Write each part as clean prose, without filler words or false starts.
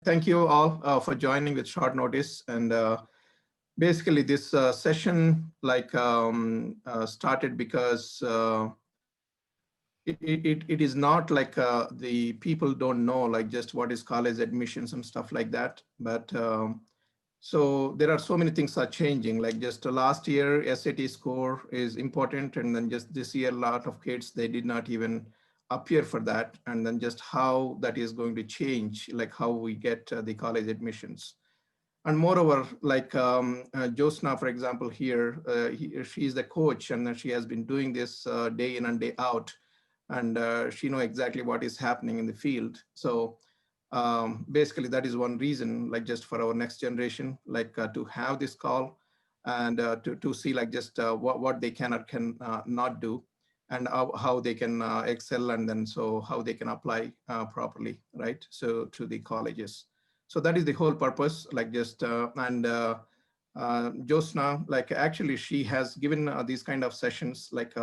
Thank you all for joining with short notice. And basically, this session started because it is not like the people don't know like just what is college admissions and stuff like that. But so there are so many things are changing. Like just last year, SAT score is important, and then just this year, a lot of kids they did not even appear for that, and then just how that is going to change, like how we get the college admissions. And moreover, like Josna, for example, here, she's the coach, and then she has been doing this day in and day out, and she know exactly what is happening in the field. So basically, that is one reason, like just for our next generation, like to have this call and to see like just what they can or can not do, and how they can excel, and then so how they can apply properly, right? So to the colleges. So that is the whole purpose, like just Josna, like actually she has given these kind of sessions like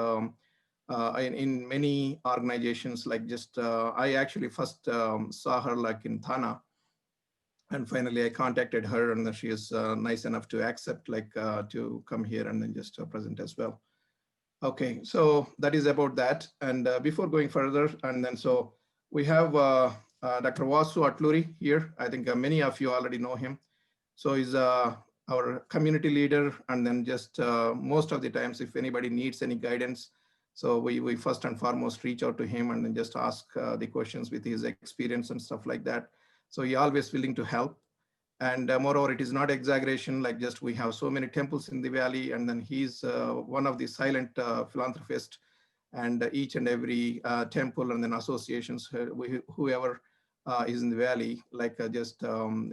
in many organizations, like just I actually first saw her like in Thana, and finally I contacted her, and then she is nice enough to accept like to come here and then just present as well. Okay, so that is about that. And before going further, and then so we have Dr. Vasu Atluri here. I think many of you already know him. So he's our community leader, and then just most of the times, if anybody needs any guidance, so we first and foremost reach out to him and then just ask the questions with his experience and stuff like that. So he always willing to help. And moreover, it is not exaggeration, like just we have so many temples in the valley, and then he's one of the silent philanthropists, and each and every temple and then associations, whoever is in the valley, like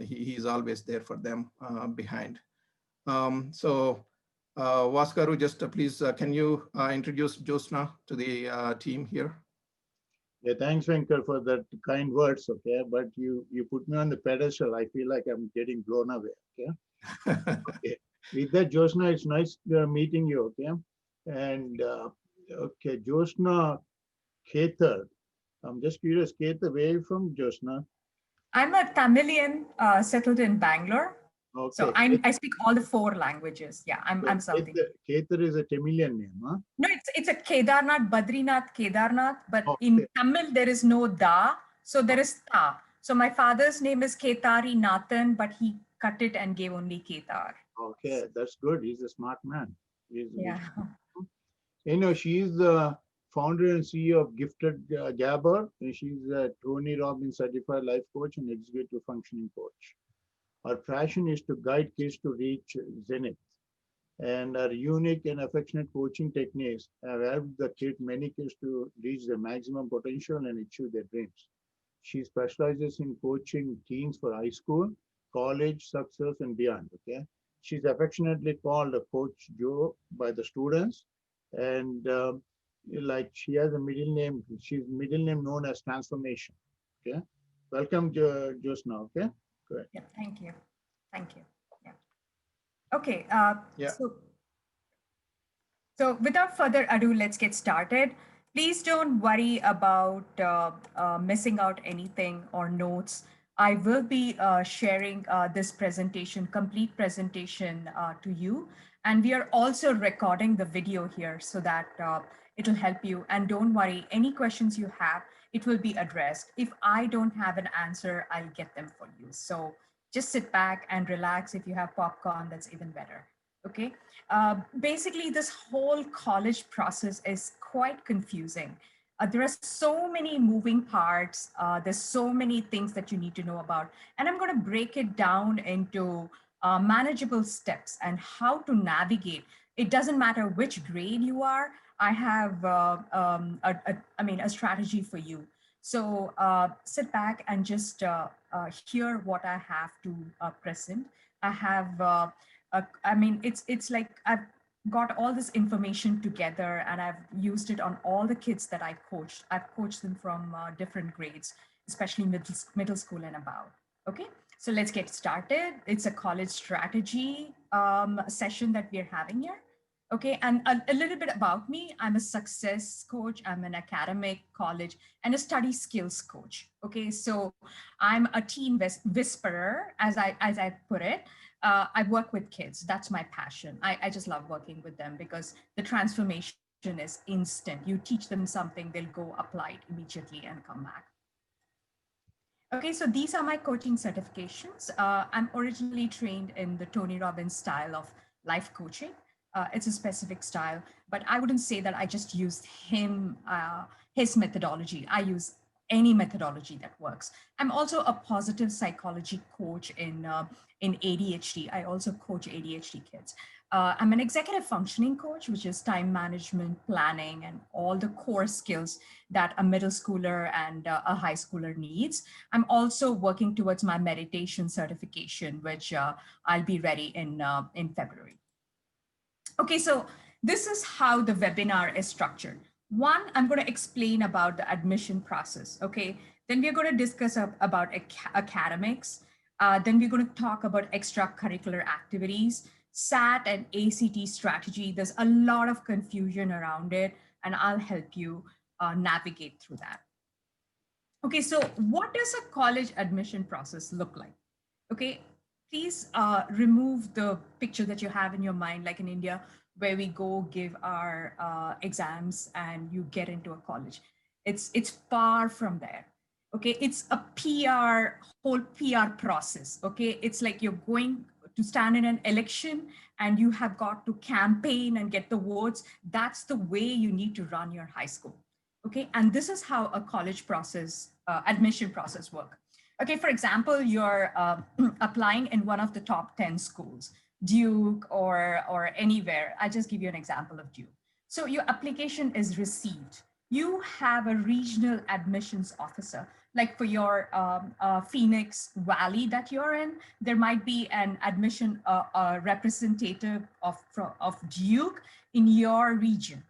he's always there for them behind. So Vaskaru, just please, can you introduce Josna to the team here? Yeah, thanks, Venkat, for that kind words. Okay, but you put me on the pedestal. I feel like I'm getting blown away. Okay, okay. With that, Josna, it's nice meeting you. Okay, and okay, Josna Khetar. I'm just curious, Khetar, where are you from, Josna? I'm a Tamilian settled in Bangalore. So Okay, I speak all the four languages. Yeah, I'm South Indian. Khetar is a Tamilian name, huh? No, it's a Kedarnath, Badrinath, Kedarnath, but in Okay. Tamil there is no da, so there is ta. So my father's name is Ketari Nathan, but he cut it and gave only Ketar. Okay, that's good. He's a smart man. Yeah. You know, she's the founder and CEO of Gifted Gabber, and she's a Tony Robbins certified life coach and executive functioning coach. Her passion is to guide kids to reach zenith, and her unique and affectionate coaching techniques have helped many kids to reach their maximum potential and achieve their dreams. She specializes in coaching teens for high school, college, success, and beyond. Okay, she's affectionately called Coach Joe by the students, and like she has a middle name. She's middle name known as Transformation. Okay, welcome, Josna. Okay, go ahead. Yeah, thank you. Thank you. Yeah. Okay. Yeah. So without further ado, let's get started. Please don't worry about missing out anything or notes. I will be sharing this presentation, complete presentation to you. And we are also recording the video here so that it'll help you. And don't worry, any questions you have, it will be addressed. If I don't have an answer, I'll get them for you. So just sit back and relax. If you have popcorn, that's even better. Okay. Basically, this whole college process is quite confusing. There are so many moving parts. There's so many things that you need to know about. And I'm going to break it down into manageable steps and how to navigate. It doesn't matter which grade you are. I have, a strategy for you. So sit back and just hear what I have to present. I have it's like I've got all this information together and I've used it on all the kids that I coached. I've coached them from different grades, especially middle school and above. Okay, so let's get started. It's a college strategy session that we're having here. Okay, and a little bit about me. I'm a success coach, I'm an academic, college, and a study skills coach. Okay, so I'm a teen whisperer, as I put it. I work with kids. That's my passion. I just love working with them because the transformation is instant. You teach them something, they'll go apply it immediately and come back. Okay, so these are my coaching certifications. I'm originally trained in the Tony Robbins style of life coaching. It's a specific style, but I wouldn't say that I just used his methodology. I use any methodology that works. I'm also a positive psychology coach in ADHD. I also coach ADHD kids. I'm an executive functioning coach, which is time management, planning, and all the core skills that a middle schooler and a high schooler needs. I'm also working towards my meditation certification, which I'll be ready in February. Okay, so this is how the webinar is structured. One, I'm going to explain about the admission process. Okay, then we're going to discuss about academics. Then we're going to talk about extracurricular activities, SAT and ACT strategy. There's a lot of confusion around it, and I'll help you navigate through that. Okay, so what does a college admission process look like? Okay, please remove the picture that you have in your mind, like in India, where we go give our exams and you get into a college. It's far from there. Okay, it's a whole PR process. Okay, it's like you're going to stand in an election and you have got to campaign and get the votes. That's the way you need to run your high school. Okay, and this is how a college process, admission process work. Okay, for example, you're applying in one of the top 10 schools, Duke or anywhere. I just give you an example of Duke. So your application is received. You have a regional admissions officer, like for your Phoenix Valley that you're in, there might be an admission representative of Duke in your region.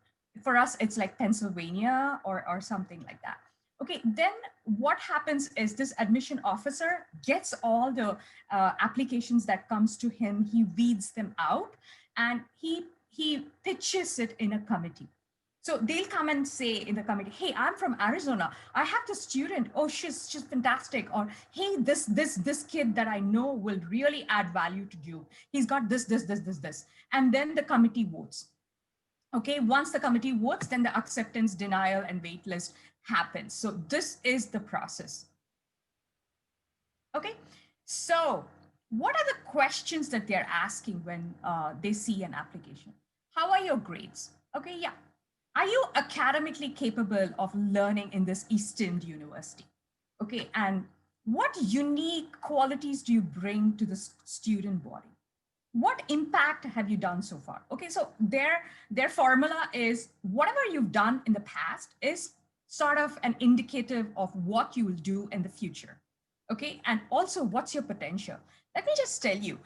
For us, it's like Pennsylvania or something like that. Okay, then what happens is this admission officer gets all the applications that comes to him, he weeds them out, and he pitches it in a committee. So they'll come and say in the committee, hey, I'm from Arizona. I have this student. Oh, she's fantastic. Or, hey, this kid that I know will really add value to you. He's got this. And then the committee votes. Okay, once the committee votes, then the acceptance, denial, and wait list happens. So this is the process. Okay, so what are the questions that they're asking when they see an application? How are your grades? Okay, yeah. Are you academically capable of learning in this Eastern University? Okay, and what unique qualities do you bring to the student body? What impact have you done so far? Okay, so their formula is whatever you've done in the past is sort of an indicative of what you will do in the future. Okay, and also what's your potential? Let me just tell you,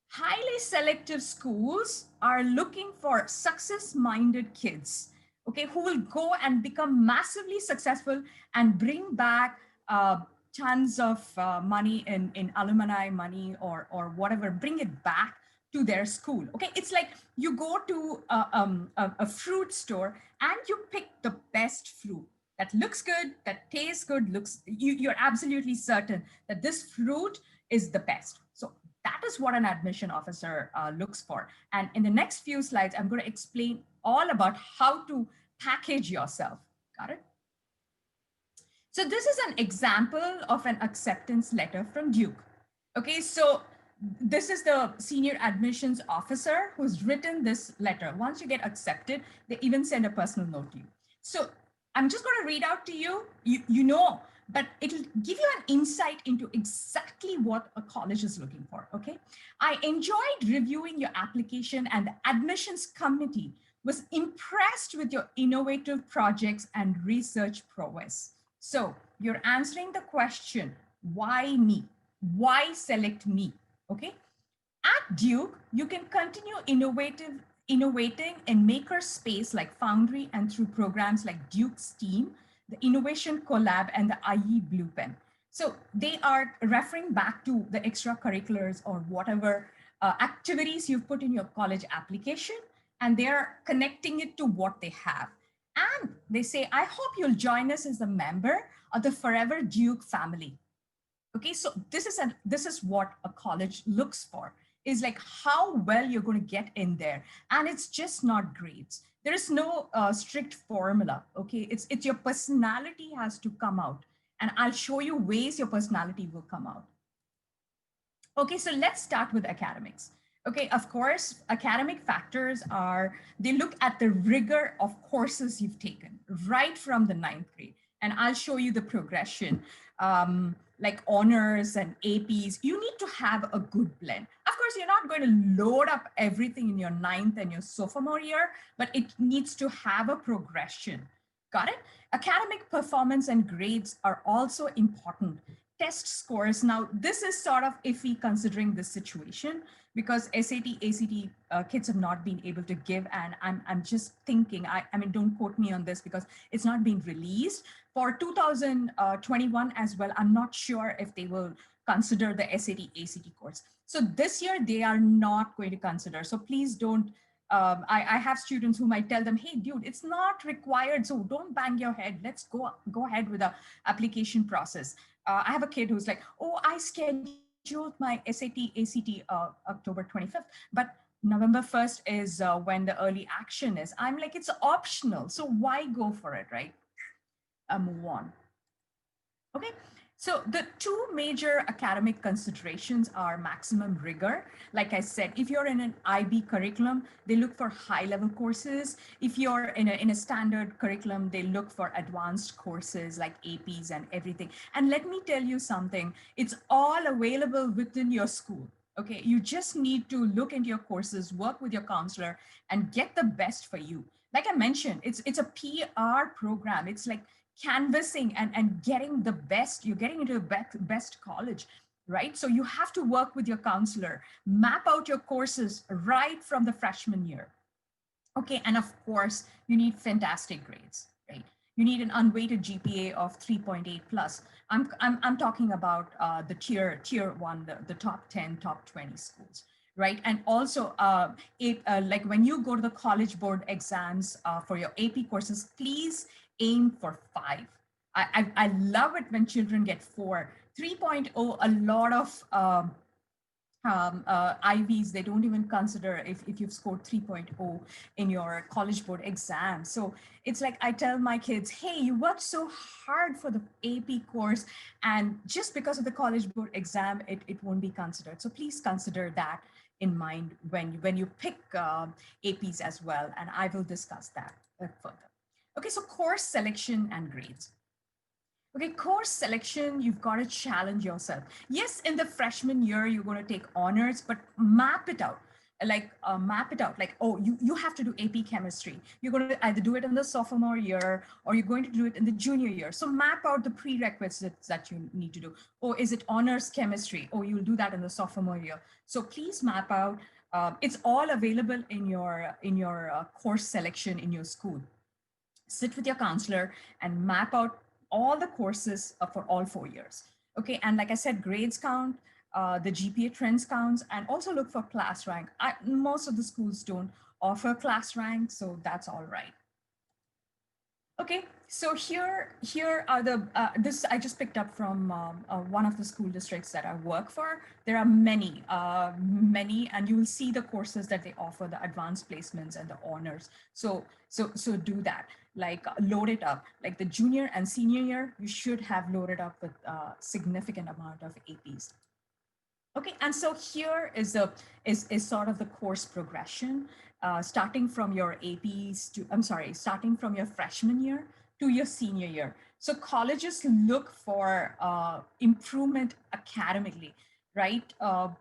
highly selective schools are looking for success-minded kids, okay, who will go and become massively successful and bring back tons of money in alumni money or whatever, bring it back to their school. Okay, it's like you go to a fruit store and you pick the best fruit that looks good, that tastes good, you're absolutely certain that this fruit is the best. So that is what an admission officer looks for. And in the next few slides, I'm going to explain all about how to package yourself. Got it? So this is an example of an acceptance letter from Duke. Okay, so this is the senior admissions officer who's written this letter. Once you get accepted, they even send a personal note to you. So I'm just going to read out to you, you know, but it'll give you an insight into exactly what a college is looking for, okay? I enjoyed reviewing your application and the admissions committee was impressed with your innovative projects and research prowess. So you're answering the question, why me? Why select me? Okay. At Duke, you can continue innovating in maker space like Foundry and through programs like Duke STEAM, the Innovation Collab, and the IE Blue Pen. So they are referring back to the extracurriculars or whatever activities you've put in your college application. and they're connecting it to what they have. And they say, I hope you'll join us as a member of the Forever Duke family. Okay, so this is what a college looks for, is like how well you're going to get in there. And it's just not grades. There is no strict formula. Okay, it's your personality has to come out, and I'll show you ways your personality will come out. Okay, so let's start with academics. Okay, of course, academic factors are, they look at the rigor of courses you've taken right from the ninth grade. And I'll show you the progression, like honors and APs. You need to have a good blend. Of course, you're not going to load up everything in your ninth and your sophomore year, but it needs to have a progression. Got it? Academic performance and grades are also important. Test scores. Now, this is sort of iffy considering this situation because SAT, ACT kids have not been able to give. And I'm just thinking, I mean, don't quote me on this because it's not been released. For 2021 as well, I'm not sure if they will consider the SAT, ACT course. So this year, they are not going to consider. So please don't, I have students whom I tell them, hey, dude, it's not required. So don't bang your head. Let's go ahead with the application process. I have a kid who's like, oh, I scheduled my SAT, ACT October 25th, but November 1st is when the early action is. I'm like, it's optional. So why go for it, right? Move on. Okay. So the two major academic considerations are maximum rigor. Like I said, if you're in an IB curriculum, they look for high-level courses. If you're in a standard curriculum, they look for advanced courses like APs and everything. And let me tell you something, it's all available within your school. Okay, you just need to look into your courses, work with your counselor, and get the best for you. Like I mentioned, it's a PR program. It's like canvassing and getting the best. You're getting into the best college, right? So you have to work with your counselor, map out your courses right from the freshman year. Okay, and of course, you need fantastic grades, right? You need an unweighted GPA of 3.8 plus. I'm talking about the tier 1, the top 10, top 20 schools, right? And also, like when you go to the College Board exams for your AP courses, please aim for 5. I love it when children get 4. 3.0, a lot of IVs, they don't even consider if you've scored 3.0 in your College Board exam. So it's like I tell my kids, hey, you worked so hard for the AP course, and just because of the College Board exam, it won't be considered. So please consider that in mind when you pick APs as well, and I will discuss that further. Okay, so course selection and grades. Okay, course selection, you've got to challenge yourself. Yes, in the freshman year, you're going to take honors, but map it out. Like, oh, you have to do AP chemistry. You're going to either do it in the sophomore year or you're going to do it in the junior year. So map out the prerequisites that you need to do. Or is it honors chemistry? Oh, you'll do that in the sophomore year. So please map out. It's all available in your course selection in your school. Sit with your counselor and map out all the courses for all 4 years. Okay, and like I said, grades count, the GPA trends counts, and also look for class rank. Most of the schools don't offer class rank, so that's all right. Okay, so here are the, this I just picked up from one of the school districts that I work for. There are many, and you will see the courses that they offer, the advanced placements and the honors. So do that, like load it up. Like the junior and senior year, you should have loaded up with a significant amount of APs. Okay, and so here is sort of the course progression, starting from your APs to, starting from your freshman year to your senior year. So colleges look for improvement academically, right?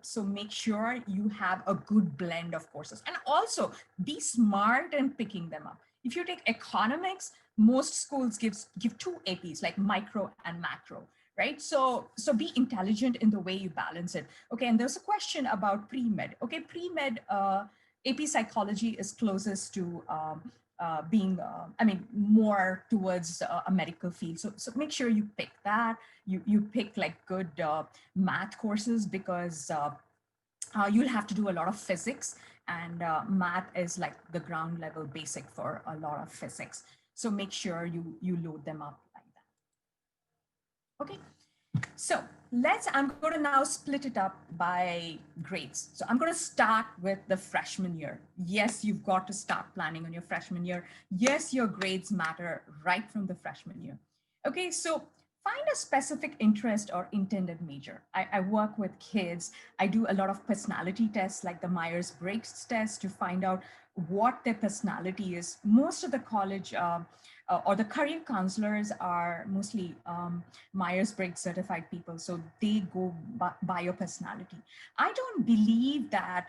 So make sure you have a good blend of courses, and also be smart in picking them up. If you take economics, most schools give 2 APs, like micro and macro, right? So be intelligent in the way you balance it. Okay, and there's a question about pre-med. Okay, pre-med, AP psychology is closest to being, more towards a medical field. So make sure you pick that. You pick like good math courses, because You'll have to do a lot of physics, and math is like the ground level basic for a lot of physics. So make sure you load them up like that. Okay. So I'm going to now split it up by grades. So I'm going to start with the freshman year. Yes, you've got to start planning on your freshman year. Yes, your grades matter right from the freshman year. Okay, so find a specific interest or intended major. I work with kids. I do a lot of personality tests like the Myers-Briggs test to find out what their personality is. Most of the college or the career counselors are mostly Myers-Briggs certified people. So they go by your personality. I don't believe that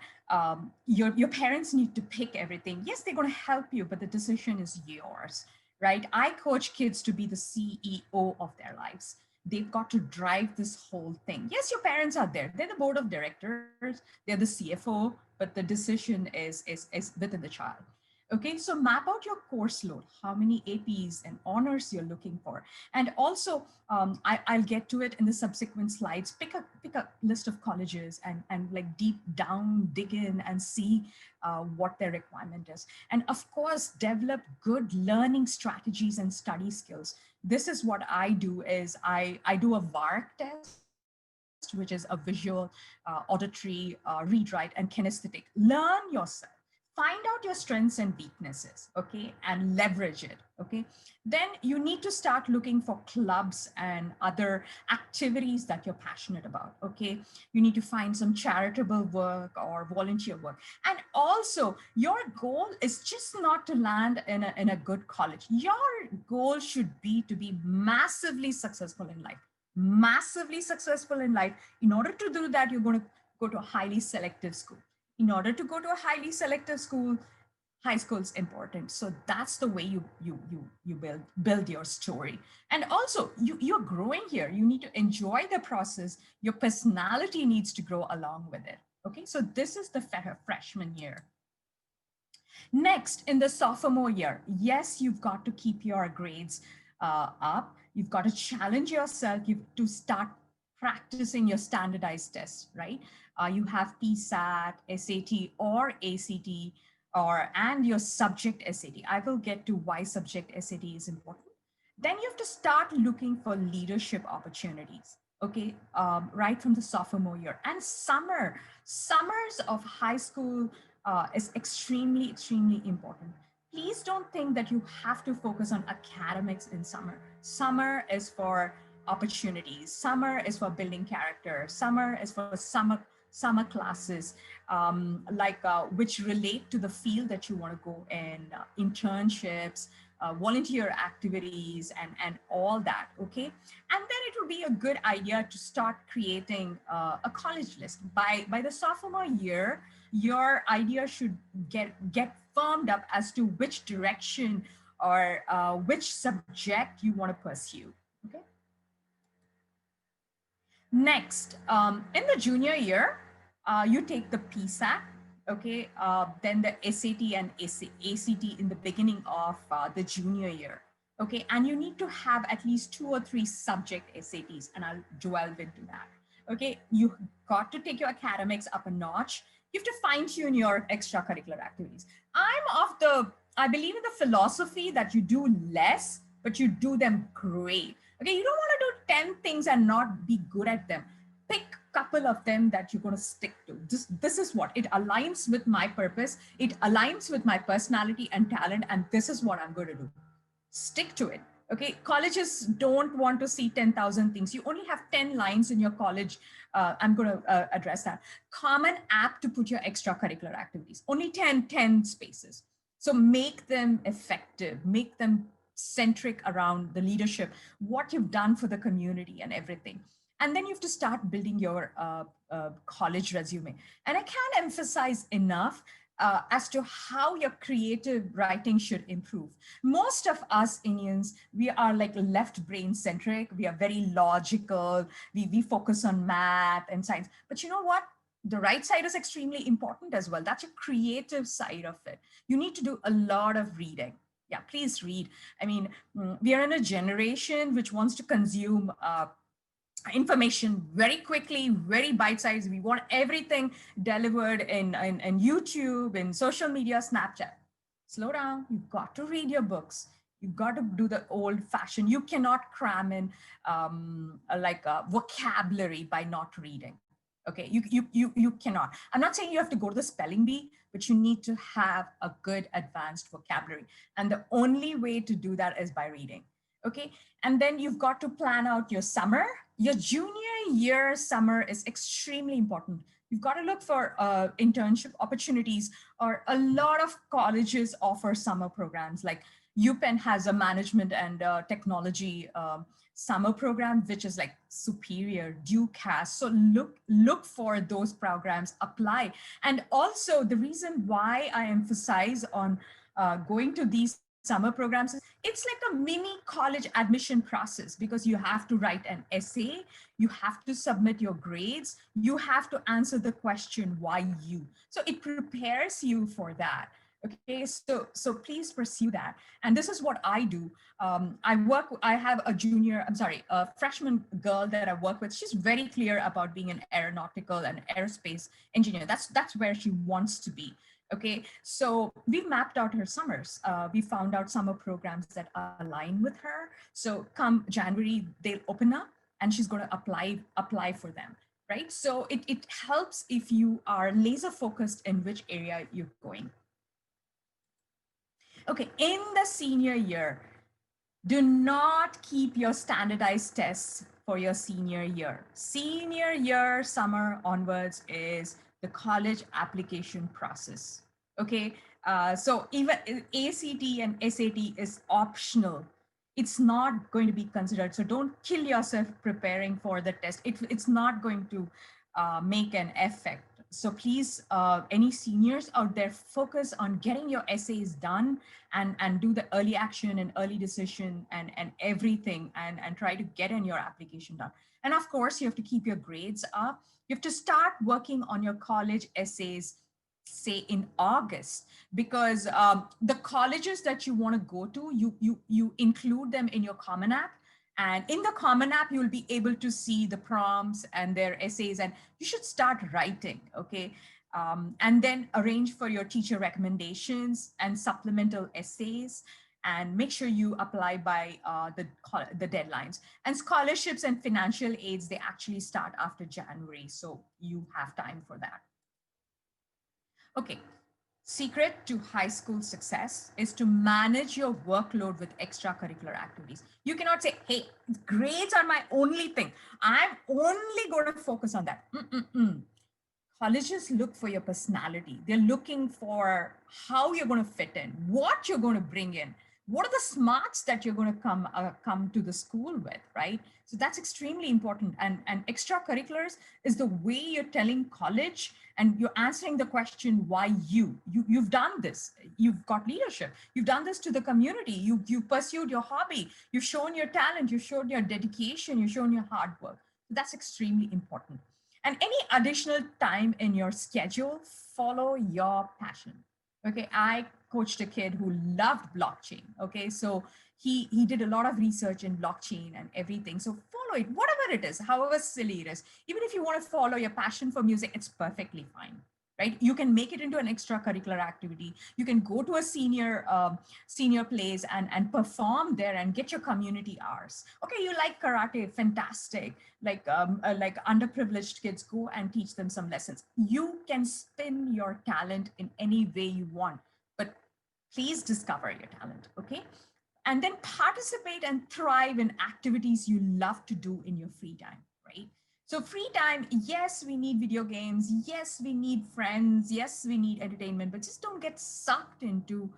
your parents need to pick everything. Yes, they're going to help you, but the decision is yours, right? I coach kids to be the CEO of their lives. They've got to drive this whole thing. Yes, your parents are there. They're the board of directors. They're the CFO, but the decision is within the child. Okay, so map out your course load, how many APs and honors you're looking for. And also, I'll get to it in the subsequent slides. Pick a list of colleges and like deep down, dig in and see what their requirement is. And of course, develop good learning strategies and study skills. This is what I do is I do a VARC test, which is a visual, auditory, read, write, and kinesthetic. Learn yourself, find out your strengths and weaknesses, okay, and leverage it, okay. Then you need to start looking for clubs and other activities that you're passionate about, okay. You need to find some charitable work or volunteer work. And also your goal is just not to land in a good college. Your goal should be to be massively successful in life. Massively successful in life. In order to do that, you're going to go to a highly selective school. In order to go to a highly selective school, high school is important. So that's the way you build your story. And also you're growing here. You need to enjoy the process. Your personality needs to grow along with it. Okay, so this is the freshman year. Next, in the sophomore year, yes, you've got to keep your grades up. You've got to challenge yourself. You've to start practicing your standardized tests, right? You have PSAT, SAT, or ACT, and your subject SAT. I will get to why subject SAT is important. Then you have to start looking for leadership opportunities, okay, right from the sophomore year. And summers of high school is extremely, extremely important. Please don't think that you have to focus on academics in summer. Summer is for opportunities. Summer is for building character. Summer is for summer classes, which relate to the field that you want to go in, internships, volunteer activities, and all that, okay? And then it would be a good idea to start creating a college list. By the sophomore year, your idea should get firmed up as to which direction or which subject you want to pursue, okay? Next, in the junior year, you take the PSAT, okay, then the SAT and ACT in the beginning of the junior year, okay, and you need to have at least 2 or 3 subject SATs, and I'll delve into that, okay. You got to take your academics up a notch. You have to fine tune your extracurricular activities. I believe in the philosophy that you do less, but you do them great. Okay, you don't want to do 10 things and not be good at them. Pick a couple of them that you're going to stick to. This is what it aligns with my purpose. It aligns with my personality and talent. And this is what I'm going to do. Stick to it. Okay, colleges don't want to see 10,000 things. You only have 10 lines in your college. I'm going to address that. Common app to put your extracurricular activities. Only 10 spaces. So make them effective. Make them centric around the leadership, what you've done for the community and everything. And then you have to start building your college resume. And I can't emphasize enough as to how your creative writing should improve. Most of us Indians, we are like left brain centric. We are very logical. We focus on math and science. But you know what? The right side is extremely important as well. That's a creative side of it. You need to do a lot of reading. Yeah, please read. I mean, we are in a generation which wants to consume information very quickly, very bite-sized. We want everything delivered in YouTube, in social media, Snapchat. Slow down. You've got to read your books. You've got to do the old fashioned. You cannot cram in like a vocabulary by not reading. Okay, you cannot. I'm not saying you have to go to the spelling bee, but you need to have a good advanced vocabulary. And the only way to do that is by reading. Okay, and then you've got to plan out your summer. Your junior year summer is extremely important. You've got to look for internship opportunities, or a lot of colleges offer summer programs. Like UPenn has a management and technology summer program, which is like superior. Duke has. So look for those programs, apply. And also the reason why I emphasize on going to these summer programs, it's like a mini college admission process, because you have to write an essay, you have to submit your grades, you have to answer the question, why you? So it prepares you for that. Okay, so please pursue that. And this is what I do. I have a freshman girl that I work with. She's very clear about being an aeronautical and aerospace engineer. That's where she wants to be. Okay, so we mapped out her summers. We found out summer programs that align with her. So come January, they'll open up and she's going to apply for them, right? So it helps if you are laser focused in which area you're going. Okay, in the senior year, do not keep your standardized tests for your senior year. Senior year summer onwards is the college application process. Okay, so even ACT and SAT is optional. It's not going to be considered. So don't kill yourself preparing for the test. It's not going to make an effect. So please, any seniors out there, focus on getting your essays done and do the early action and early decision and everything, and try to get in your application done. And of course, you have to keep your grades up. You have to start working on your college essays, say in August, because the colleges that you want to go to, you include them in your Common App. And in the Common App, you'll be able to see the prompts and their essays, and you should start writing, okay? And then arrange for your teacher recommendations and supplemental essays, and make sure you apply by the deadlines. And scholarships and financial aids, they actually start after January, so you have time for that. Okay. Secret to high school success is to manage your workload with extracurricular activities. You cannot say, hey, grades are my only thing. I'm only going to focus on that. Colleges look for your personality. They're looking for how you're going to fit in, what you're going to bring in, what are the smarts that you're going to come to the school with, right? So that's extremely important. And extracurriculars is the way you're telling college, and you're answering the question, why you? You've done this. You've got leadership. You've done this to the community. You've pursued your hobby. You've shown your talent. You've shown your dedication. You've shown your hard work. That's extremely important. And any additional time in your schedule, follow your passion. Okay, I coached a kid who loved blockchain. Okay, so he did a lot of research in blockchain and everything. So follow it, whatever it is, however silly it is. Even if you want to follow your passion for music, it's perfectly fine, right? You can make it into an extracurricular activity. You can go to a senior place and perform there and get your community hours. Okay, you like karate, fantastic. Like underprivileged kids, go and teach them some lessons. You can spin your talent in any way you want, but please discover your talent, okay? And then participate and thrive in activities you love to do in your free time, right? So free time, yes, we need video games. Yes, we need friends. Yes, we need entertainment, but just don't get sucked into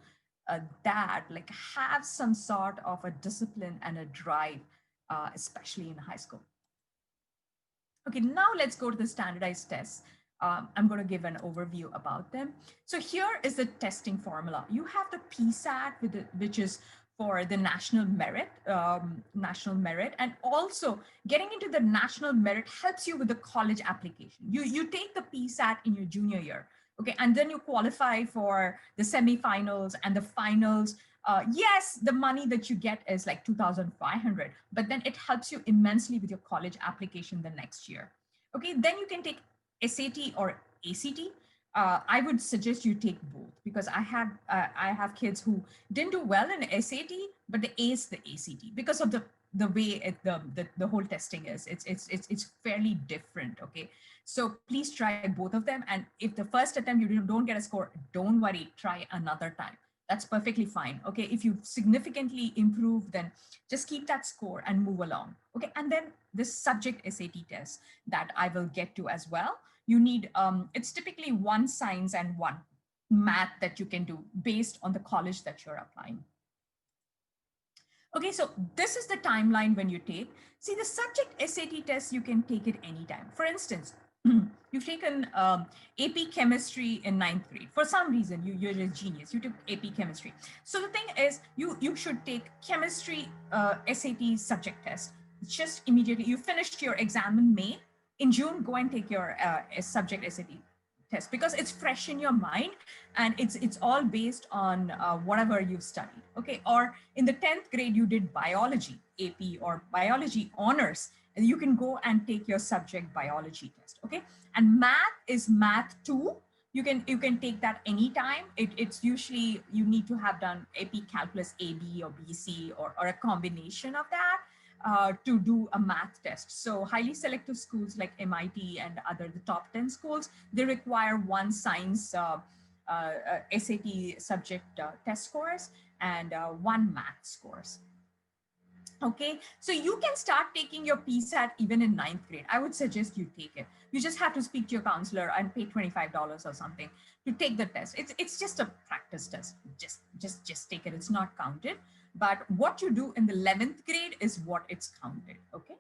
that. Like, have some sort of a discipline and a drive, especially in high school. Okay, now let's go to the standardized tests. I'm going to give an overview about them. So here is the testing formula. You have the PSAT, which is for the national merit, and also getting into the national merit helps you with the college application. You take the PSAT in your junior year, okay, and then you qualify for the semifinals and the finals Yes, the money that you get is like 2,500, but then it helps you immensely with your college application the next year. Okay, then you can take SAT or ACT. I would suggest you take both because I have kids who didn't do well in SAT, but they aced the ACT because of the way the whole testing is. It's fairly different. Okay, so please try both of them. And if the first attempt you don't get a score, don't worry, try another time. That's perfectly fine. Okay, if you significantly improve, then just keep that score and move along. Okay, and then this subject SAT test that I will get to as well. You need, it's typically one science and one math that you can do based on the college that you're applying. Okay, so this is the timeline when you take. See, the subject SAT test, you can take it anytime. For instance, you've taken AP chemistry in ninth grade. For some reason, you're a genius. You took AP chemistry. So the thing is, you should take chemistry SAT subject test. Just immediately, you finished your exam in May. In June, go and take your subject SAT test because it's fresh in your mind and it's all based on whatever you've studied. Okay, or in the 10th grade you did biology AP or biology honors, and you can go and take your subject biology test. Okay, and math is math 2. You can take that anytime. It's usually you need to have done AP calculus AB or BC or a combination of that to do a math test. So highly selective schools like MIT and the top 10 schools, they require one science SAT subject test scores and one math scores. Okay, so you can start taking your PSAT even in ninth grade. I would suggest you take it. You just have to speak to your counselor and pay $25 or something to take the test. It's just a practice test. Just take it. It's not counted. But what you do in the 11th grade is what it's counted. Okay.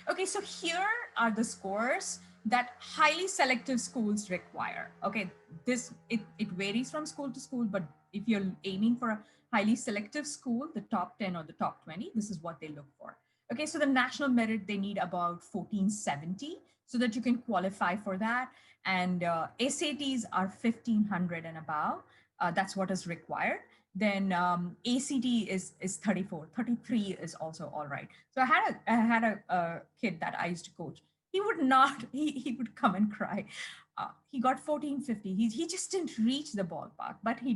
Okay, so here are the scores that highly selective schools require. Okay, it varies from school to school, but if you're aiming for a highly selective school, the top 10 or the top 20, this is what they look for. Okay, so the national merit, they need about 1470 so that you can qualify for that. And SATs are 1500 and above. That's what is required. Then ACT is 34, 33 is also all right. So I had a kid that I used to coach. He would not, he would come and cry. He got 1450. He just didn't reach the ballpark, but he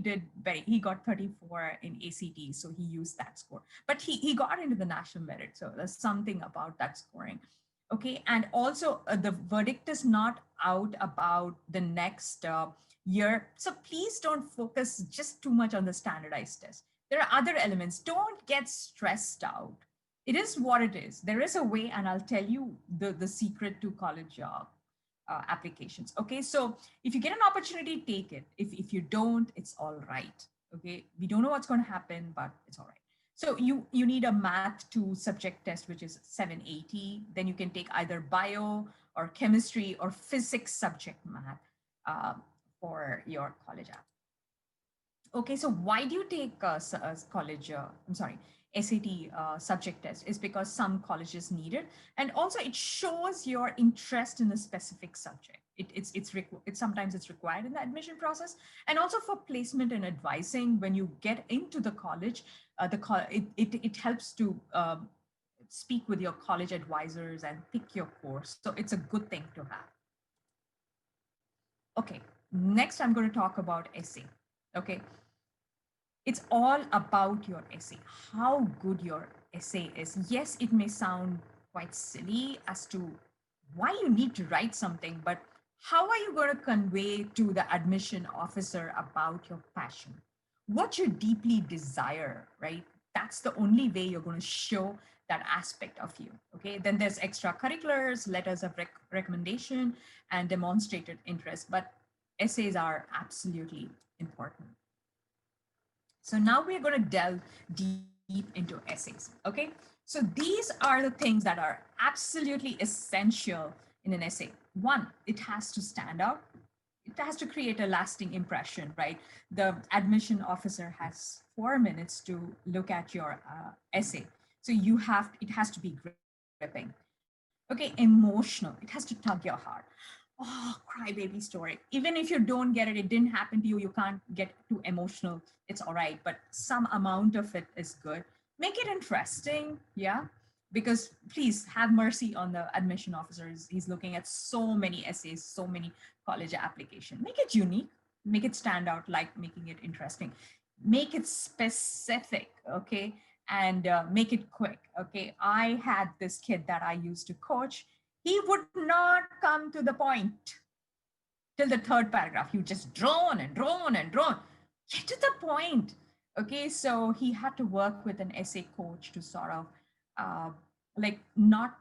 got 34 in ACT. So he used that score, but he got into the national merit. So there's something about that scoring. Okay. And also the verdict is not out about the next year. So please don't focus just too much on the standardized test. There are other elements. Don't get stressed out. It is what it is. There is a way, and I'll tell you the secret to college applications. Okay, so if you get an opportunity, take it. If you don't, it's all right. Okay, we don't know what's going to happen, but it's all right. So you need a math 2 subject test, which is 780. Then you can take either bio or chemistry or physics subject math for your college app. Okay, so why do you take college, SAT subject test? Is because some colleges need it. And also it shows your interest in a specific subject. Sometimes it's required in the admission process. And also for placement and advising, when you get into the college, it helps to speak with your college advisors and pick your course. So it's a good thing to have. Okay, next I'm going to talk about essay. Okay. It's all about your essay, how good your essay is. Yes, it may sound quite silly as to why you need to write something, but how are you going to convey to the admission officer about your passion, what you deeply desire, right? That's the only way you're going to show that aspect of you. Okay, then there's extracurriculars, letters of recommendation, and demonstrated interest, but essays are absolutely important. So now we're going to delve deep into essays. Okay, so these are the things that are absolutely essential in an essay. One, it has to stand out. It has to create a lasting impression, right? The admission officer has 4 minutes to look at your essay. So it has to be gripping. Okay, emotional. It has to tug your heart. oh, crybaby story. Even if you don't get it, it didn't happen to you, you can't get too emotional. It's all right, but some amount of it is good. Make it interesting, yeah. Because please have mercy on the admission officers. He's looking at so many essays, so many college application. Make it unique, make it stand out, like making it interesting. Make it specific, okay, and make it quick, okay. I had this kid that I used to coach. He would not come to the point till the third paragraph. You just drone and drone and drone. Get to the point. Okay, so he had to work with an essay coach to sort of uh, like not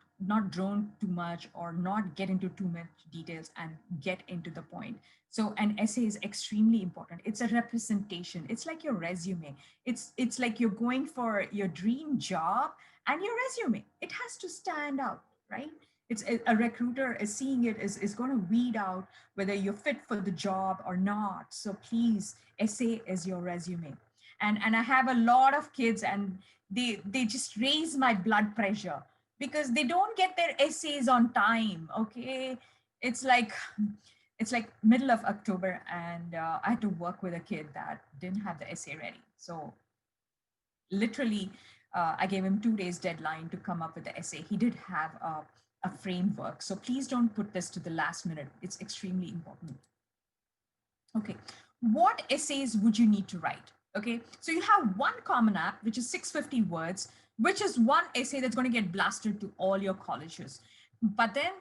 drone too much or not get into too much details and get into the point. So an essay is extremely important. It's a representation. It's like your resume. It's like you're going for your dream job, and your resume, it has to stand out, right? It's a recruiter is seeing it, is going to weed out whether you're fit for the job or not. So please, essay is your resume. And I have a lot of kids, and they just raise my blood pressure because they don't get their essays on time. Okay, it's like it's like middle of October, and I had to work with a kid that didn't have the essay ready. So literally, I gave him 2 days deadline to come up with the essay. He did have a framework. So please don't put this to the last minute. It's extremely important. Okay, what essays would you need to write? Okay, so you have one Common App, which is 650 words, which is one essay that's going to get blasted to all your colleges. But then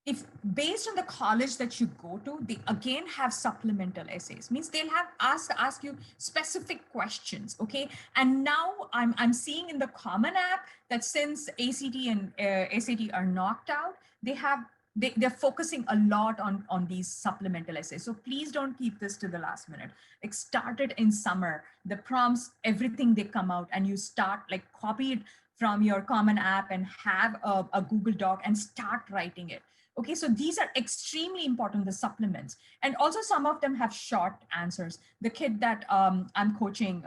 if based on the college that you go to, they again have supplemental essays, means they'll have ask you specific questions. Okay, and now I'm seeing in the Common App that since ACT and SAT are knocked out, they have they're focusing a lot on these supplemental essays. So please don't keep this to the last minute. Like start it in summer, the prompts, everything they come out, and you start like copy it from your Common App and have a Google Doc and start writing it. Okay, so these are extremely important, the supplements. And also some of them have short answers. The kid that I'm coaching,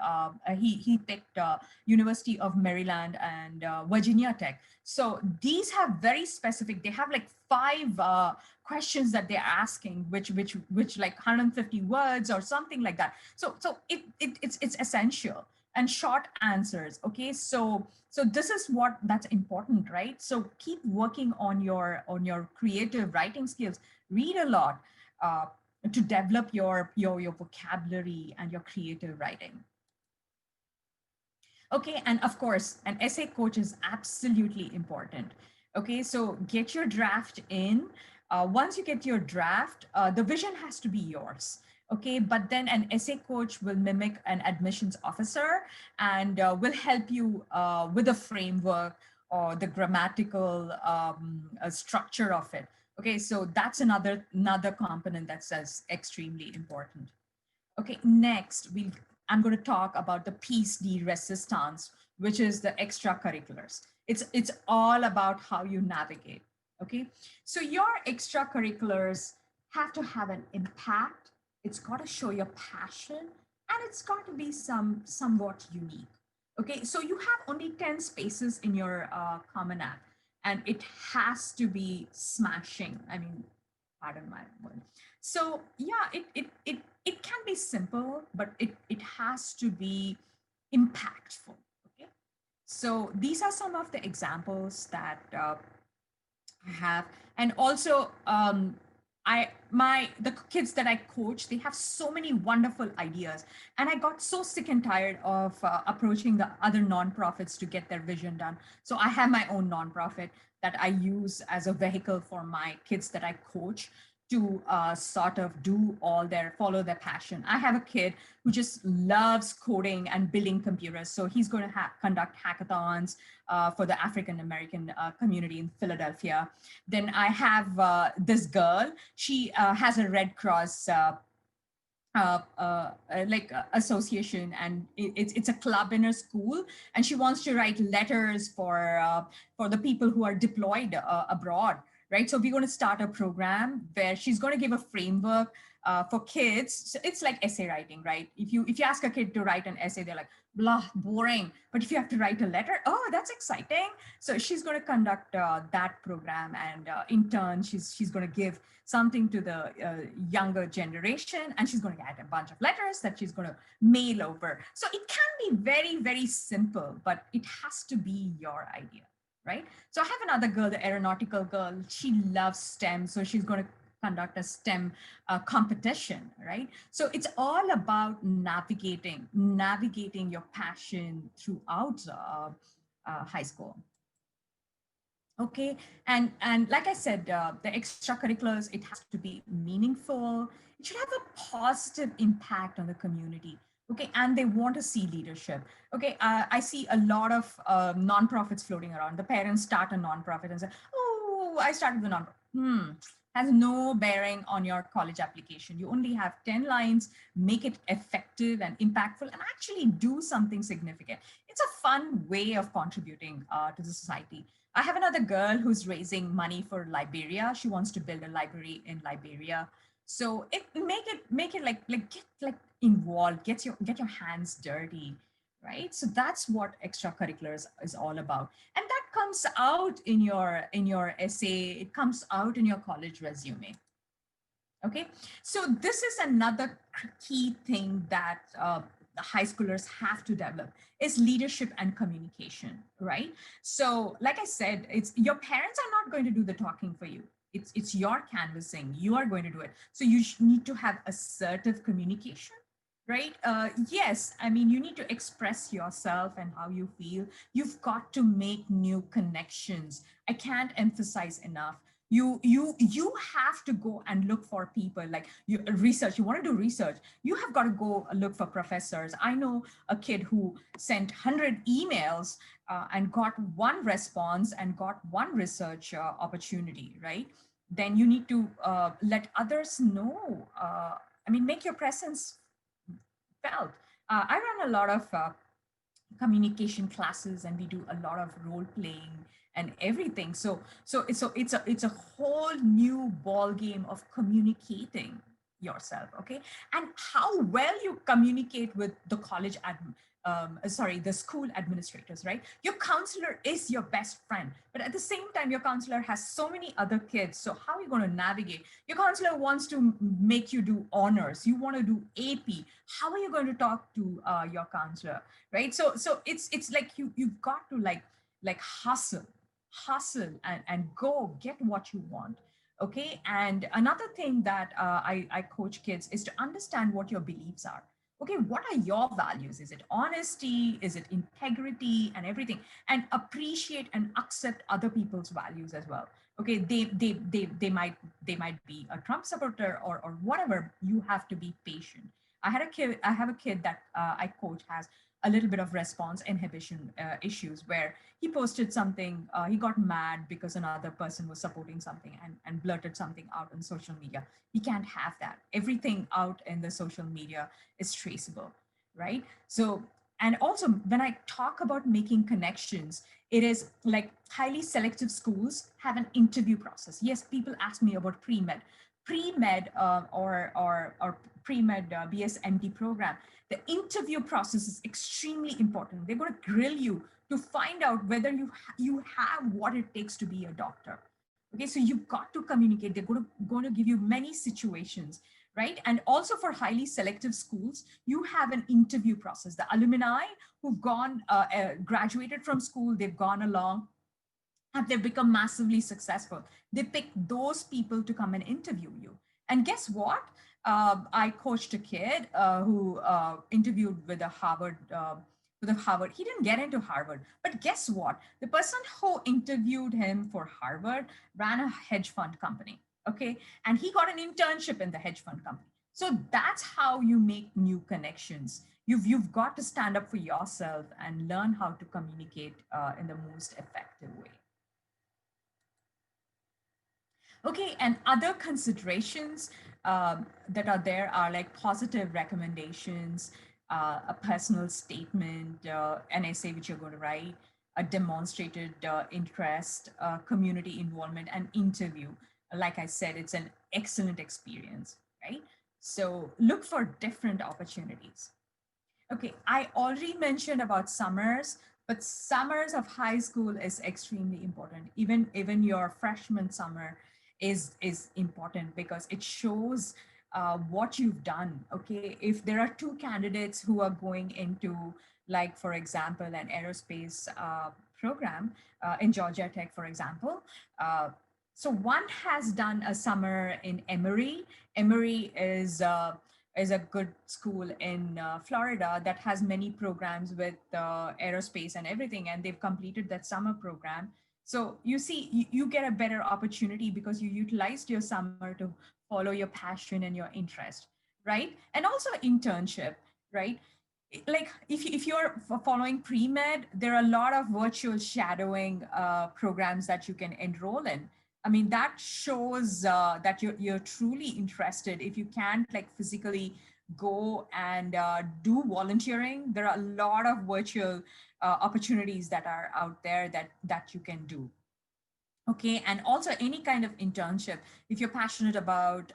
he picked University of Maryland and Virginia Tech. So these have very specific, they have like 5 questions that they're asking, which like 150 words or something like that. So it's essential, and short answers. Okay, so this is what that's important, right? So keep working on your creative writing skills. Read a lot to develop your vocabulary and your creative writing. Okay, and of course, an essay coach is absolutely important. Okay, so get your draft in. Once you get your draft, the vision has to be yours. Okay, but then an essay coach will mimic an admissions officer and will help you with the framework or the grammatical structure of it. Okay, so that's another component that's as extremely important. Okay, next I'm going to talk about the piece de resistance, which is the extracurriculars. It's all about how you navigate. Okay, so your extracurriculars have to have an impact. It's got to show your passion, and it's got to be somewhat unique. Okay, so you have only 10 spaces in your Common App, and it has to be smashing. I mean, pardon my word. So yeah, it can be simple, but it has to be impactful. Okay, so these are some of the examples that I have. And also the kids that I coach, they have so many wonderful ideas, and I got so sick and tired of approaching the other nonprofits to get their vision done. So I have my own nonprofit that I use as a vehicle for my kids that I coach to sort of follow their passion. I have a kid who just loves coding and building computers. So he's going to conduct hackathons for the African American community in Philadelphia. Then I have this girl. She has a Red Cross association, and it's a club in her school, and she wants to write letters for the people who are deployed abroad, right? So we're going to start a program where she's going to give a framework for kids. So it's like essay writing, right? If you ask a kid to write an essay, they're like, blah, boring. But if you have to write a letter, oh, that's exciting. So she's going to conduct that program, and in turn, she's going to give something to the younger generation, and she's going to get a bunch of letters that she's going to mail over. So it can be very, very simple, but it has to be your idea, right? So I have another girl, the aeronautical girl. She loves STEM, so she's going to conduct a STEM competition, right? So it's all about navigating your passion throughout high school. Okay, and like I said, the extracurriculars, it has to be meaningful. It should have a positive impact on the community. Okay, and they want to see leadership. Okay, I see a lot of nonprofits floating around. The parents start a nonprofit and say, "Oh, I started the nonprofit." Has no bearing on your college application. You only have 10 lines. Make it effective and impactful, and actually do something significant. It's a fun way of contributing to the society. I have another girl who's raising money for Liberia. She wants to build a library in Liberia. So make it like get like involved, get your hands dirty, right? So that's what extracurriculars is all about. And that comes out in your essay, it comes out in your college resume. Okay, so this is another key thing that the high schoolers have to develop is leadership and communication, right? So, like I said, it's your parents are not going to do the talking for you. It's your canvassing. You are going to do it. So you need to have assertive communication, right? Yes, I mean you need to express yourself and how you feel. You've got to make new connections. I can't emphasize enough, you have to go and look for people like you research. You want to do research, you have got to go look for professors. I know a kid who sent 100 emails and got one response and got one research opportunity, right? Then you need to let others know. I mean, make your presence felt. I run a lot of communication classes, and we do a lot of role playing and everything. So it's a whole new ball game of communicating yourself. Okay, and how well you communicate with the the school administrators, right? Your counselor is your best friend, but at the same time your counselor has so many other kids. So how are you going to navigate? Your counselor wants to make you do honors, you want to do AP. How are you going to talk to your counselor, right? So it's like you've got to like hustle and go get what you want. Okay, and another thing that I coach kids is to understand what your beliefs are. Okay, what are your values? Is it honesty? Is it integrity and everything? And appreciate and accept other people's values as well. Okay, they might be a Trump supporter or whatever. You have to be patient. I have a kid that I coach has a little bit of response inhibition issues, where he posted something, he got mad because another person was supporting something and blurted something out on social media. He can't have that. Everything out in the social media is traceable, right? So, and also when I talk about making connections, it is like highly selective schools have an interview process. Yes, people ask me about pre-med or pre-med BSMD program. The interview process is extremely important. They're going to grill you to find out whether you have what it takes to be a doctor. Okay, so you've got to communicate. They're going to give you many situations, right? And also for highly selective schools, you have an interview process. The alumni who've gone graduated from school, they've gone along, and they've become massively successful. They pick those people to come and interview you. And guess what? I coached a kid who interviewed with a Harvard. With a Harvard, he didn't get into Harvard, but guess what? The person who interviewed him for Harvard ran a hedge fund company. Okay, and he got an internship in the hedge fund company. So that's how you make new connections. You've got to stand up for yourself and learn how to communicate in the most effective way. Okay, and other considerations that are there are like positive recommendations, a personal statement, an essay which you're going to write, a demonstrated interest, community involvement, and interview. Like I said, it's an excellent experience, right? So look for different opportunities. Okay, I already mentioned about summers, but summers of high school is extremely important. Even your freshman summer is important because it shows what you've done. Okay, if there are two candidates who are going into, like for example, an aerospace program in Georgia Tech, for example. So one has done a summer in Emory. Emory is a good school in Florida that has many programs with aerospace and everything, and they've completed that summer program. So you see, you get a better opportunity because you utilized your summer to follow your passion and your interest, right? And also internship, right? Like if you're following pre-med, there are a lot of virtual shadowing programs that you can enroll in. I mean, that shows that you're truly interested. If you can't like physically go and do volunteering, there are a lot of virtual opportunities that are out there that you can do. Okay, and also any kind of internship. If you're passionate about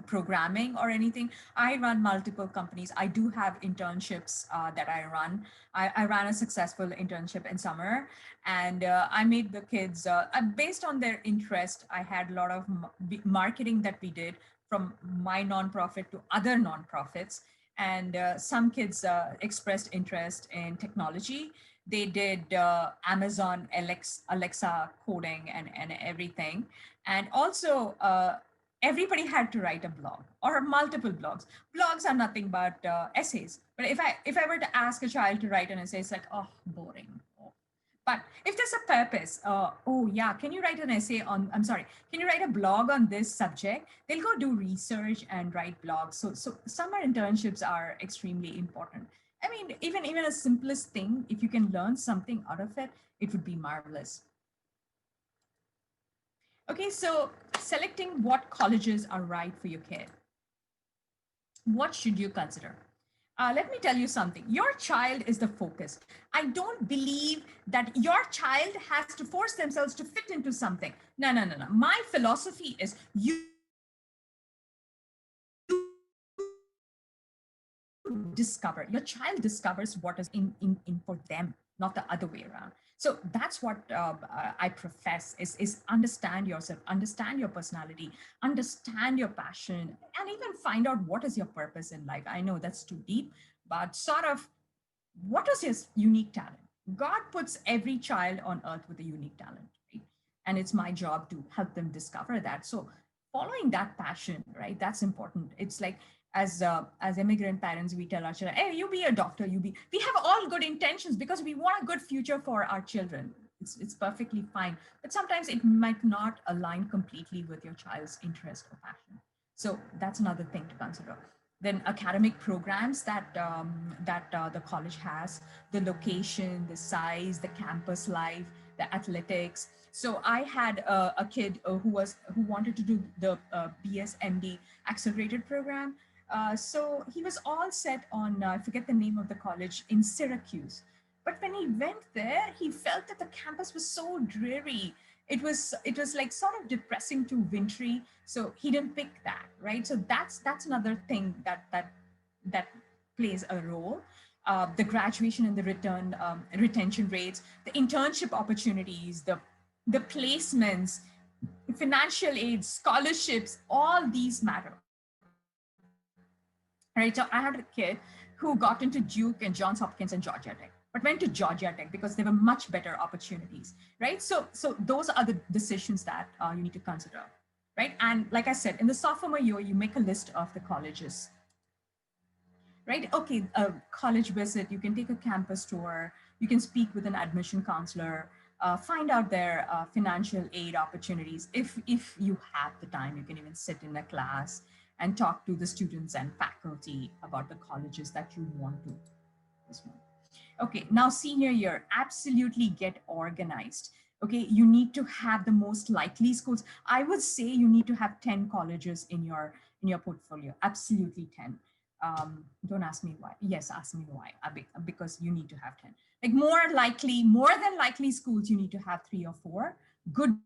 programming or anything, I run multiple companies. I do have internships that I run. I ran a successful internship in summer, and I made the kids, based on their interest, I had a lot of marketing that we did from my nonprofit to other nonprofits. And some kids expressed interest in technology. They did Amazon Alexa coding and everything. And also, everybody had to write a blog or multiple blogs. Blogs are nothing but essays. But if I were to ask a child to write an essay, it's like, oh, boring. Oh. But if there's a purpose, oh yeah, can you write an essay on, I'm sorry, can you write a blog on this subject? They'll go do research and write blogs. So summer internships are extremely important. I mean, even a simplest thing, if you can learn something out of it, it would be marvelous. Okay, so selecting what colleges are right for your kid. What should you consider? Let me tell you something. Your child is the focus. I don't believe that your child has to force themselves to fit into something. No, no, no, no. My philosophy is you discover, your child discovers what is in for them, not the other way around. So that's what I profess is understand yourself, understand your personality, understand your passion, and even find out what is your purpose in life. I know that's too deep, but sort of what is his unique talent. God puts every child on earth with a unique talent, right? And it's my job to help them discover that. So following that passion, right, that's important. It's like as immigrant parents, we tell our children, hey, you be a doctor, you be, we have all good intentions because we want a good future for our children. It's perfectly fine, but sometimes it might not align completely with your child's interest or passion. So that's another thing to consider. Then academic programs that the college has, the location, the size, the campus life, the athletics. So I had a kid who wanted to do the BSMD accelerated program. So he was all set on, I forget the name of the college, in Syracuse. But when he went there, he felt that the campus was so dreary. It was like sort of depressing to wintry. So he didn't pick that, right? So that's another thing that plays a role. The graduation and the retention rates, the internship opportunities, the placements, financial aid, scholarships, all these matter. Right. So I had a kid who got into Duke and Johns Hopkins and Georgia Tech, but went to Georgia Tech because there were much better opportunities. Right. So those are the decisions that you need to consider. Right. And like I said, in the sophomore year, you make a list of the colleges. Right. Okay. A college visit. You can take a campus tour. You can speak with an admission counselor. Find out their financial aid opportunities. If you have the time, you can even sit in a class and talk to the students and faculty about the colleges that you want to. This one. Okay, now senior year, absolutely get organized. Okay, you need to have the most likely schools. I would say you need to have 10 colleges in your portfolio. Absolutely 10. Don't ask me why. Yes, ask me why. Because you need to have 10. Like more than likely schools, you need to have 3 or 4. Good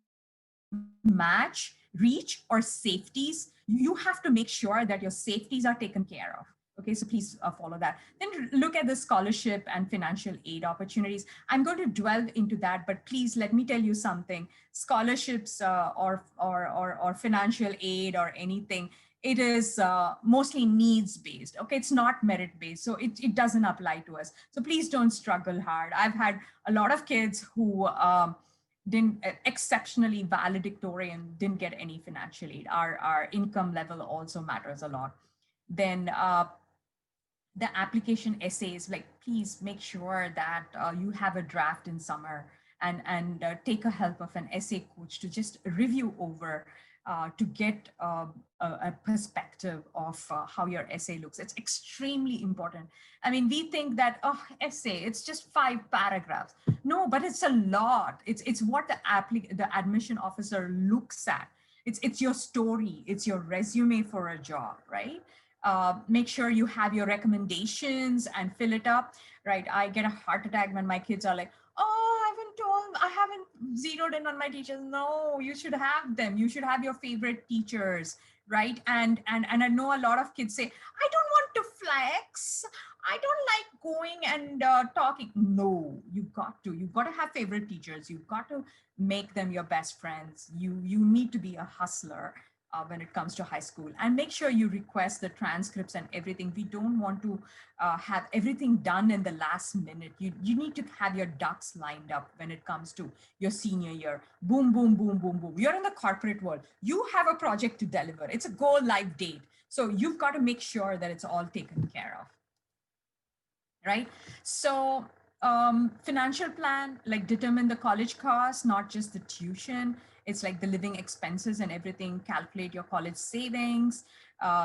match, reach, or safeties. You have to make sure that your safeties are taken care of. Okay, so please follow that. Then look at the scholarship and financial aid opportunities. I'm going to delve into that, but please let me tell you something. Scholarships or financial aid or anything, it is mostly needs based. Okay, it's not merit based, so it doesn't apply to us. So please don't struggle hard. I've had a lot of kids who didn't exceptionally valedictorian, didn't get any financial aid. Our income level also matters a lot. Then the application essays, like please make sure that you have a draft in summer, and take a help of an essay coach to just review over, to get a perspective of how your essay looks. It's extremely important. I mean, we think that, oh, essay, it's just 5 paragraphs. No, but it's a lot. It's what the admission officer looks at. It's your story, it's your resume for a job, right? Make sure you have your recommendations and fill it up, right? I get a heart attack when my kids are like, oh, I haven't zeroed in on my teachers. No, you should have them. You should have your favorite teachers, right? And I know a lot of kids say, I don't want to flex. I don't like going and talking. No, you've got to have favorite teachers. You've got to make them your best friends. You need to be a hustler when it comes to high school, and make sure you request the transcripts and everything. We don't want to have everything done in the last minute. You need to have your ducks lined up when it comes to your senior year. Boom, boom, boom, boom, boom. You're in the corporate world. You have a project to deliver. It's a go live date. So you've got to make sure that it's all taken care of, right? So financial plan, like determine the college cost, not just the tuition. It's like the living expenses and everything. Calculate your college savings,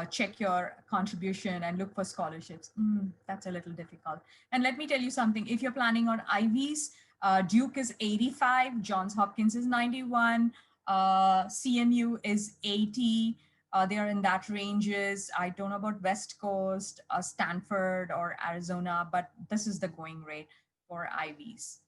check your contribution, and look for scholarships. That's a little difficult. And let me tell you something. If you're planning on Ivies, Duke is 85, Johns Hopkins is 91, CMU is 80. They are in that ranges. I don't know about West Coast, Stanford, or Arizona, but this is the going rate for Ivies.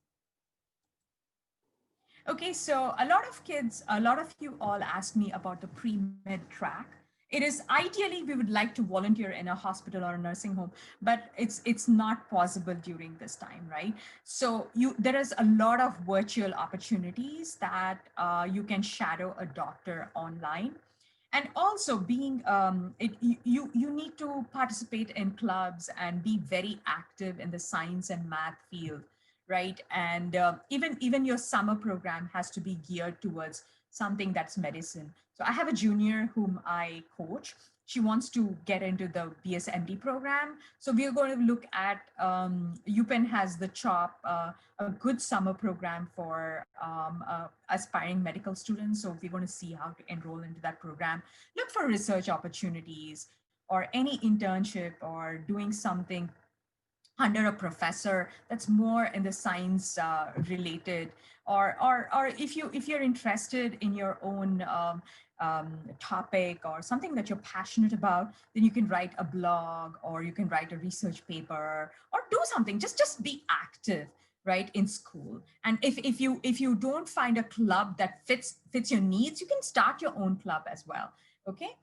Okay, so a lot of you all ask me about the pre-med track. It is ideally we would like to volunteer in a hospital or a nursing home, but it's not possible during this time, right? So there is a lot of virtual opportunities that you can shadow a doctor online. And also being you need to participate in clubs and be very active in the science and math field, right? And even your summer program has to be geared towards something that's medicine. So I have a junior whom I coach. She wants to get into the BSMD program. So we are going to look at UPenn has the CHOP, a good summer program for aspiring medical students. So we're going to see how to enroll into that program. Look for research opportunities or any internship or doing something under a professor that's more in the science related, or if you're interested in your own topic or something that you're passionate about, then you can write a blog or you can write a research paper or do something. Just be active, right, in school. And if you don't find a club that fits your needs, you can start your own club as well. Okay.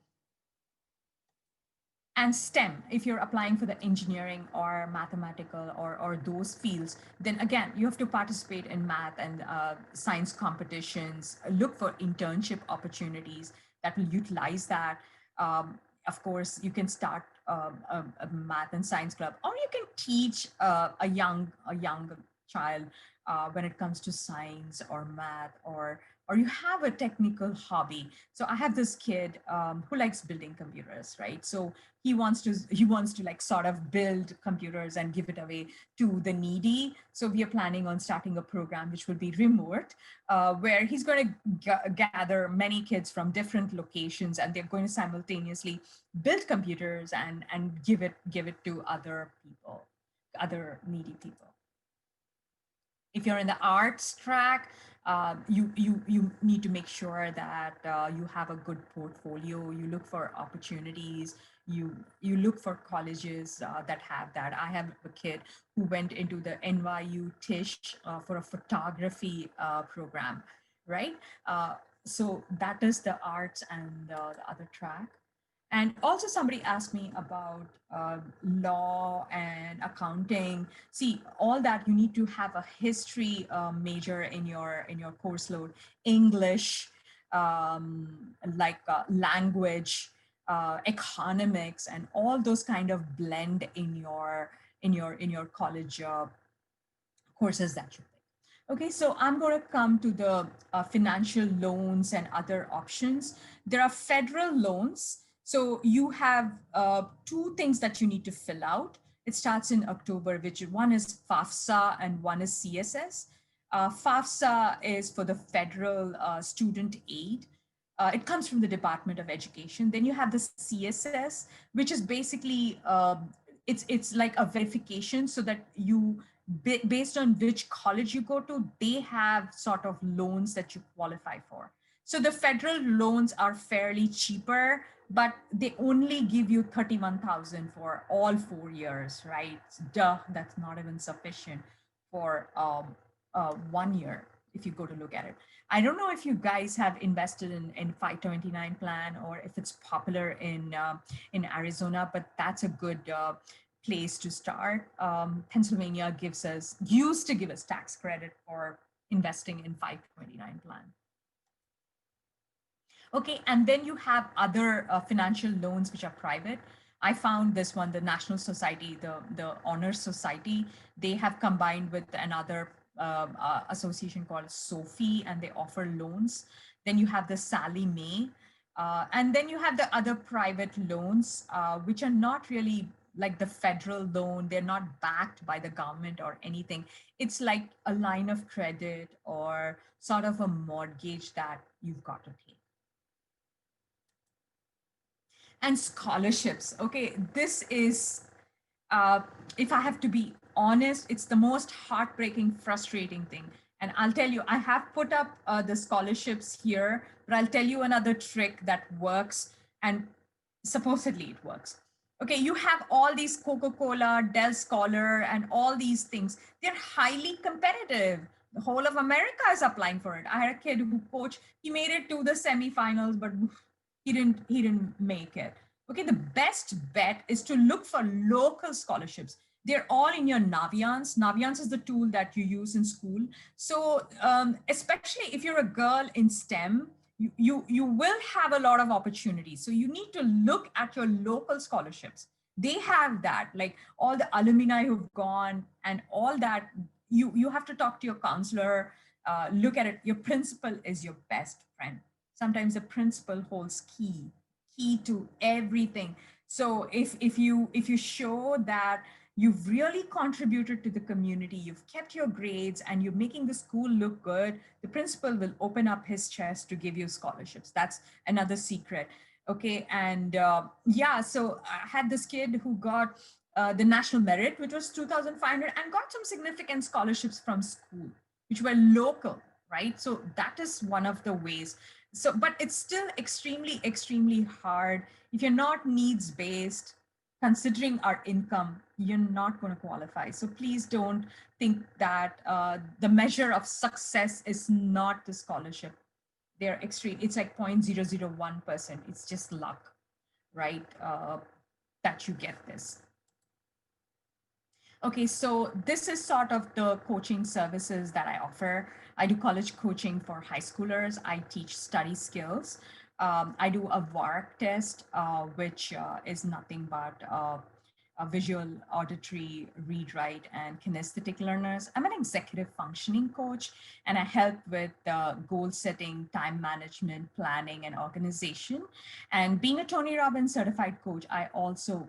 And STEM, if you're applying for the engineering or mathematical or those fields, then again, you have to participate in math and science competitions, look for internship opportunities that will utilize that. Of course, you can start a math and science club, or you can teach a young child when it comes to science or math, or you have a technical hobby. So I have this kid who likes building computers, right? So he wants to like sort of build computers and give it away to the needy. So we are planning on starting a program which will be remote, where he's going to gather many kids from different locations, and they're going to simultaneously build computers and give it to other people, other needy people. If you're in the arts track, you need to make sure that you have a good portfolio. You look for opportunities. You look for colleges that have that. I have a kid who went into the NYU Tisch for a photography program, right? So that is the arts and the other track. And also somebody asked me about law and accounting. See, all that you need to have a history major in your course load, English, like language, economics, and all those kind of blend in your college courses that you pick. Okay, so I'm going to come to the financial loans and other options. There are federal loans. So you have two things that you need to fill out. It starts in October, which one is FAFSA and one is CSS. FAFSA is for the federal student aid. It comes from the Department of Education. Then you have the CSS, which is basically it's like a verification so that you based on which college you go to, they have sort of loans that you qualify for. So the federal loans are fairly cheaper, but they only give you 31,000 for all 4 years, right? Duh, that's not even sufficient for 1 year if you go to look at it. I don't know if you guys have invested in 529 plan or if it's popular in Arizona, but that's a good place to start. Pennsylvania used to give us tax credit for investing in 529 plan. Okay, and then you have other financial loans which are private. I found this one, the National Society, the Honor Society, they have combined with another association called SOFI, and they offer loans. Then you have the Sallie Mae, and then you have the other private loans, which are not really like the federal loan. They're not backed by the government or anything. It's like a line of credit or sort of a mortgage that you've got to pay. And scholarships. Okay, this is, if I have to be honest, it's the most heartbreaking, frustrating thing. And I'll tell you, I have put up the scholarships here, but I'll tell you another trick that works, and supposedly it works. Okay, you have all these Coca-Cola, Dell Scholar, and all these things. They're highly competitive. The whole of America is applying for it. I had a kid who coached, he made it to the semifinals, but he didn't make it. Okay, the best bet is to look for local scholarships. They're all in your Naviance. Naviance is the tool that you use in school. So especially if you're a girl in STEM, you will have a lot of opportunities. So you need to look at your local scholarships. They have that, like all the alumni who've gone and all that. You have to talk to your counselor, look at it. Your principal is your best friend. Sometimes the principal holds key to everything. So if you show that you've really contributed to the community, you've kept your grades, and you're making the school look good, the principal will open up his chest to give you scholarships. That's another secret. Okay, and yeah, so I had this kid who got the national merit, which was 2,500, and got some significant scholarships from school, which were local, right? So that is one of the ways. So, but it's still extremely hard. If you're not needs based, considering our income, you're not going to qualify. So please don't think that the measure of success is not the scholarship. They're extreme. It's like 0.001%. It's just luck, right? That you get this. Okay, so this is sort of the coaching services that I offer. I do college coaching for high schoolers. I teach study skills. I do a VARC test, which is nothing but a visual, auditory, read, write, and kinesthetic learners. I'm an executive functioning coach, and I help with goal setting, time management, planning, and organization. And being a Tony Robbins certified coach, I also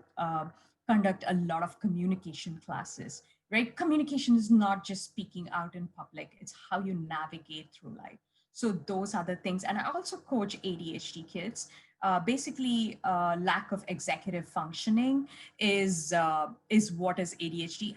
conduct a lot of communication classes, right? Communication is not just speaking out in public, it's how you navigate through life. So those are the things. And I also coach ADHD kids. Basically, lack of executive functioning is what is ADHD.